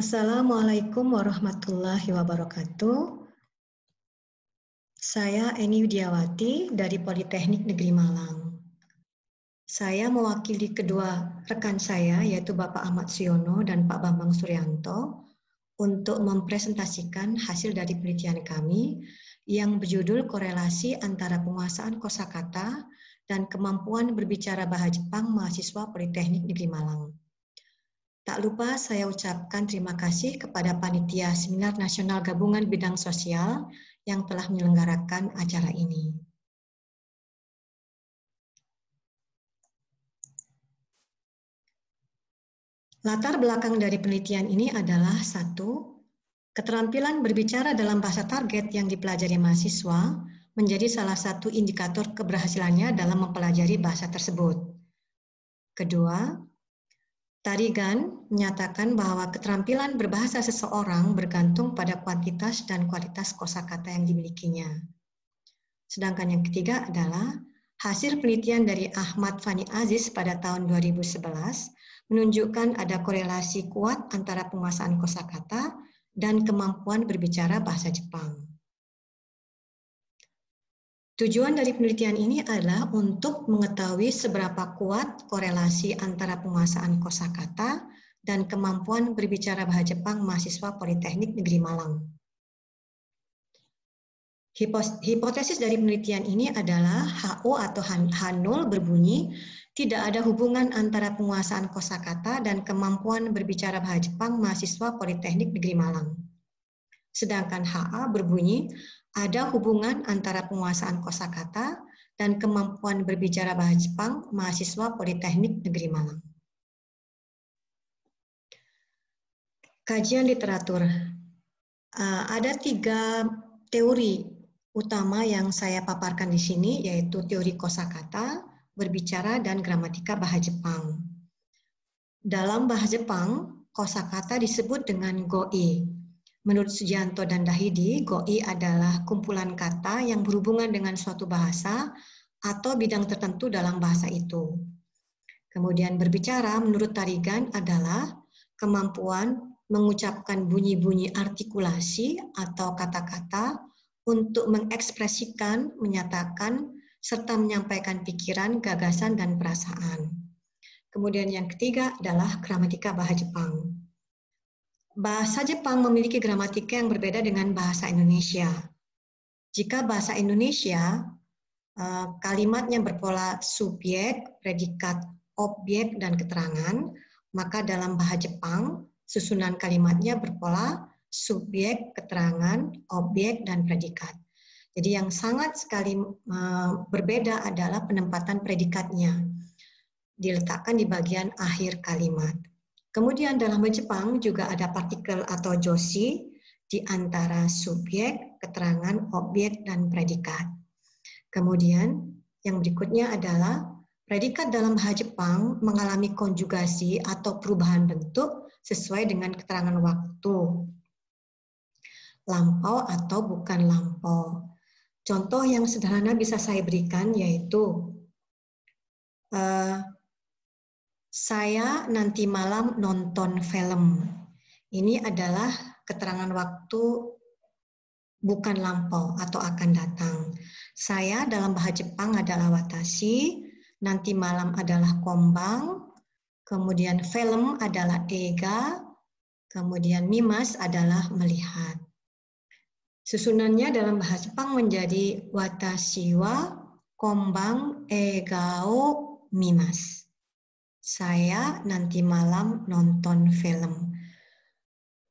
Assalamualaikum warahmatullahi wabarakatuh. Saya Eni Widiawati dari Politeknik Negeri Malang. Saya mewakili kedua rekan saya, yaitu Bapak Ahmad Siono dan Pak Bambang Suryanto, untuk mempresentasikan hasil dari penelitian kami yang berjudul korelasi antara penguasaan kosakata dan kemampuan berbicara bahasa Jepang mahasiswa Politeknik Negeri Malang. Tak lupa saya ucapkan terima kasih kepada Panitia Seminar Nasional Gabungan Bidang Sosial yang telah menyelenggarakan acara ini. Latar belakang dari penelitian ini adalah satu, keterampilan berbicara dalam bahasa target yang dipelajari mahasiswa menjadi salah satu indikator keberhasilannya dalam mempelajari bahasa tersebut. Kedua, Tarigan menyatakan bahwa keterampilan berbahasa seseorang bergantung pada kuantitas dan kualitas kosakata yang dimilikinya. Sedangkan yang ketiga adalah hasil penelitian dari Ahmad Fani Aziz pada tahun 2011 menunjukkan ada korelasi kuat antara penguasaan kosakata dan kemampuan berbicara bahasa Jepang. Tujuan dari penelitian ini adalah untuk mengetahui seberapa kuat korelasi antara penguasaan kosakata dan kemampuan berbicara bahasa Jepang mahasiswa Politeknik Negeri Malang. Hipotesis dari penelitian ini adalah HO atau H0 berbunyi tidak ada hubungan antara penguasaan kosakata dan kemampuan berbicara bahasa Jepang mahasiswa Politeknik Negeri Malang. Sedangkan HA berbunyi ada hubungan antara penguasaan kosakata dan kemampuan berbicara bahasa Jepang mahasiswa Politeknik Negeri Malang. Kajian literatur. Ada 3 teori utama yang saya paparkan di sini, yaitu teori kosakata, berbicara, dan gramatika bahasa Jepang. Dalam bahasa Jepang, kosakata disebut dengan goi. Menurut Sugianto dan Dahidi, goi adalah kumpulan kata yang berhubungan dengan suatu bahasa atau bidang tertentu dalam bahasa itu. Kemudian berbicara menurut Tarigan adalah kemampuan mengucapkan bunyi-bunyi artikulasi atau kata-kata untuk mengekspresikan, menyatakan, serta menyampaikan pikiran, gagasan, dan perasaan. Kemudian yang ketiga adalah gramatika bahasa Jepang. Bahasa Jepang memiliki gramatika yang berbeda dengan bahasa Indonesia. Jika bahasa Indonesia, kalimatnya berpola subjek, predikat, objek, dan keterangan, maka dalam bahasa Jepang, susunan kalimatnya berpola subjek, keterangan, objek, dan predikat. Jadi yang sangat sekali berbeda adalah penempatan predikatnya. Diletakkan di bagian akhir kalimat. Kemudian dalam bahasa Jepang juga ada partikel atau joshi di antara subjek, keterangan, objek, dan predikat. Kemudian yang berikutnya adalah predikat dalam bahasa Jepang mengalami konjugasi atau perubahan bentuk sesuai dengan keterangan waktu. Lampau atau bukan lampau. Contoh yang sederhana bisa saya berikan yaitu saya nanti malam nonton film. Ini adalah keterangan waktu bukan lampau atau akan datang. Saya dalam bahasa Jepang adalah watashi, nanti malam adalah kombang, kemudian film adalah eiga, kemudian mimas adalah melihat. Susunannya dalam bahasa Jepang menjadi watashi wa kombang eigao mimas. Saya nanti malam nonton film.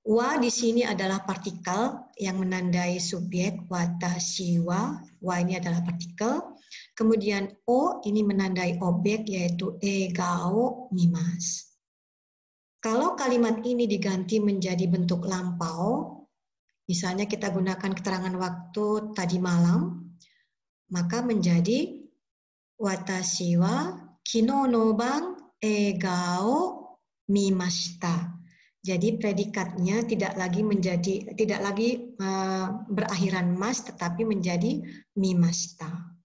Wa di sini adalah partikel yang menandai subjek watashi wa. Wa ini adalah partikel. Kemudian o ini menandai objek yaitu egao mimas. Kalau kalimat ini diganti menjadi bentuk lampau, misalnya kita gunakan keterangan waktu tadi malam, maka menjadi watashi wa kino no ban egao mimashita. Jadi predikatnya tidak lagi berakhiran mas tetapi menjadi mimashita.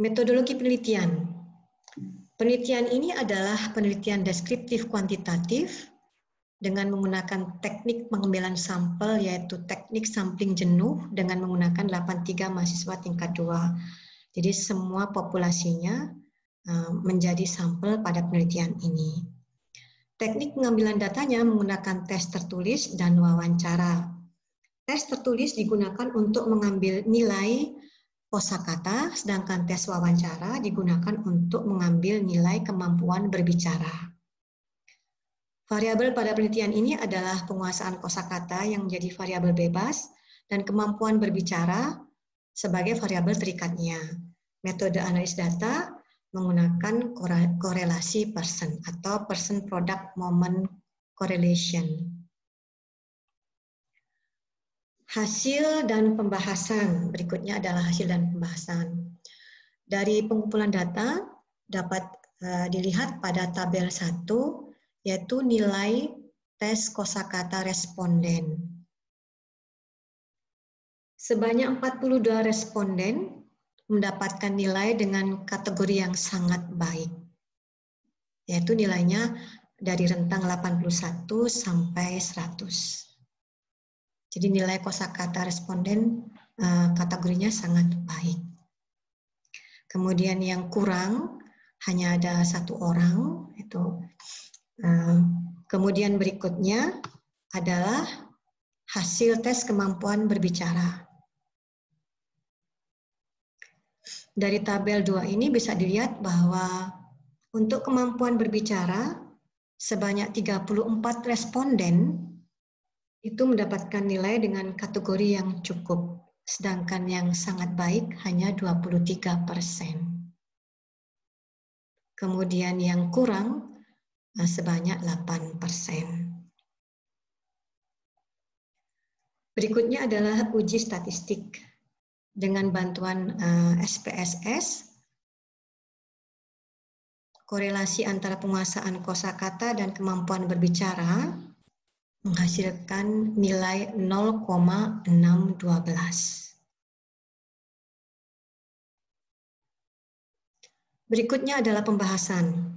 Metodologi penelitian. Penelitian ini adalah penelitian deskriptif kuantitatif dengan menggunakan teknik pengambilan sampel, yaitu teknik sampling jenuh dengan menggunakan 83 mahasiswa tingkat 2. Jadi semua populasinya menjadi sampel pada penelitian ini. Teknik pengambilan datanya menggunakan tes tertulis dan wawancara. Tes tertulis digunakan untuk mengambil nilai kosakata, sedangkan tes wawancara digunakan untuk mengambil nilai kemampuan berbicara. Variabel pada penelitian ini adalah penguasaan kosakata yang menjadi variabel bebas dan kemampuan berbicara sebagai variabel terikatnya. Metode analis data menggunakan korelasi person atau person product moment correlation. Hasil dan pembahasan. Berikutnya adalah hasil dan pembahasan. Dari pengumpulan data dapat dilihat pada tabel 1, yaitu nilai tes kosakata responden. Sebanyak 42 responden mendapatkan nilai dengan kategori yang sangat baik, yaitu nilainya dari rentang 81 sampai 100. Jadi nilai kosakata responden kategorinya sangat baik. Kemudian yang kurang hanya ada 1 orang. Kemudian berikutnya adalah hasil tes kemampuan berbicara. Dari tabel 2 ini bisa dilihat bahwa untuk kemampuan berbicara sebanyak 34 responden itu mendapatkan nilai dengan kategori yang cukup, sedangkan yang sangat baik hanya 23%. Kemudian yang kurang sebanyak 8%. Berikutnya adalah uji statistik. Dengan bantuan SPSS, korelasi antara penguasaan kosakata dan kemampuan berbicara menghasilkan nilai 0,612. Berikutnya adalah pembahasan.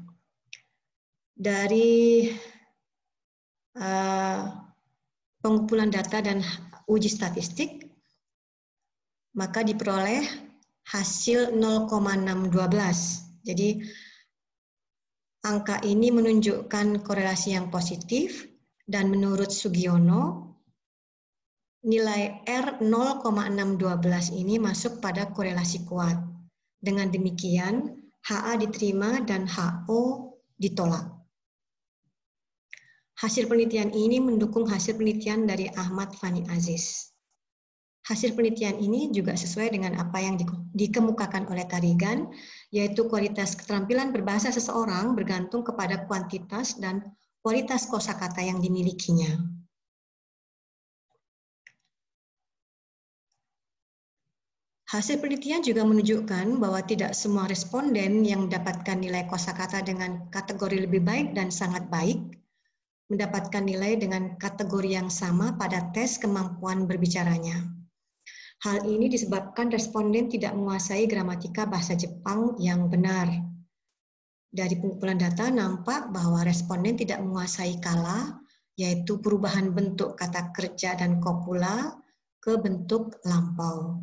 Dari pengumpulan data dan uji statistik, maka diperoleh hasil 0,612. Jadi angka ini menunjukkan korelasi yang positif, dan menurut Sugiono, nilai R 0,612 ini masuk pada korelasi kuat. Dengan demikian, HA diterima dan HO ditolak. Hasil penelitian ini mendukung hasil penelitian dari Ahmad Fani Aziz. Hasil penelitian ini juga sesuai dengan apa yang dikemukakan oleh Tarigan, yaitu kualitas keterampilan berbahasa seseorang bergantung kepada kuantitas dan kualitas kosakata yang dimilikinya. Hasil penelitian juga menunjukkan bahwa tidak semua responden yang mendapatkan nilai kosakata dengan kategori lebih baik dan sangat baik mendapatkan nilai dengan kategori yang sama pada tes kemampuan berbicaranya. Hal ini disebabkan responden tidak menguasai gramatika bahasa Jepang yang benar. Dari pengumpulan data nampak bahwa responden tidak menguasai kala, yaitu perubahan bentuk kata kerja dan kopula ke bentuk lampau.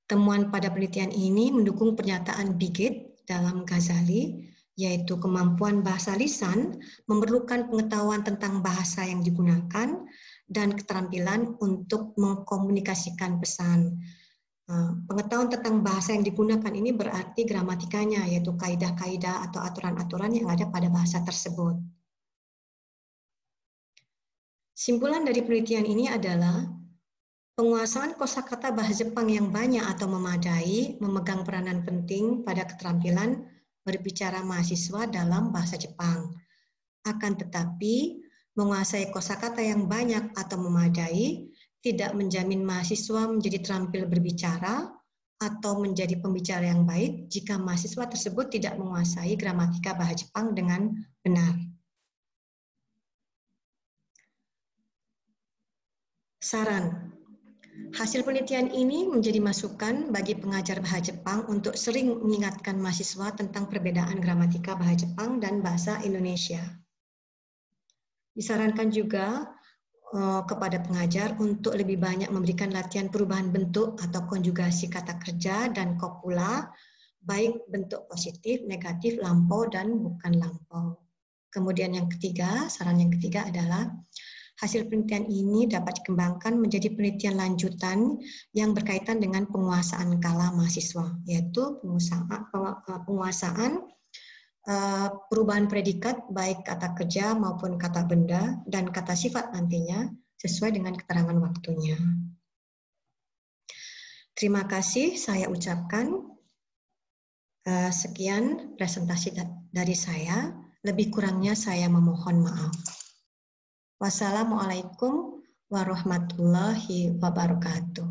Temuan pada penelitian ini mendukung pernyataan Bigit dalam Ghazali, yaitu kemampuan bahasa lisan memerlukan pengetahuan tentang bahasa yang digunakan dan keterampilan untuk mengkomunikasikan pesan. Pengetahuan tentang bahasa yang digunakan ini berarti gramatikanya, yaitu kaidah-kaidah atau aturan-aturan yang ada pada bahasa tersebut. Simpulan dari penelitian ini adalah penguasaan kosakata bahasa Jepang yang banyak atau memadai memegang peranan penting pada keterampilan berbicara mahasiswa dalam bahasa Jepang. Akan tetapi, menguasai kosakata yang banyak atau memadai tidak menjamin mahasiswa menjadi terampil berbicara atau menjadi pembicara yang baik jika mahasiswa tersebut tidak menguasai gramatika bahasa Jepang dengan benar. Saran. Hasil penelitian ini menjadi masukan bagi pengajar bahasa Jepang untuk sering mengingatkan mahasiswa tentang perbedaan gramatika bahasa Jepang dan bahasa Indonesia. Disarankan juga kepada pengajar untuk lebih banyak memberikan latihan perubahan bentuk atau konjugasi kata kerja dan kopula, baik bentuk positif, negatif, lampau, dan bukan lampau. Kemudian yang ketiga, saran yang ketiga adalah hasil penelitian ini dapat dikembangkan menjadi penelitian lanjutan yang berkaitan dengan penguasaan kala mahasiswa, yaitu penguasaan perubahan predikat baik kata kerja maupun kata benda dan kata sifat nantinya sesuai dengan keterangan waktunya. Terima kasih saya ucapkan. Sekian presentasi dari saya. Lebih kurangnya saya memohon maaf. Wassalamualaikum warahmatullahi wabarakatuh.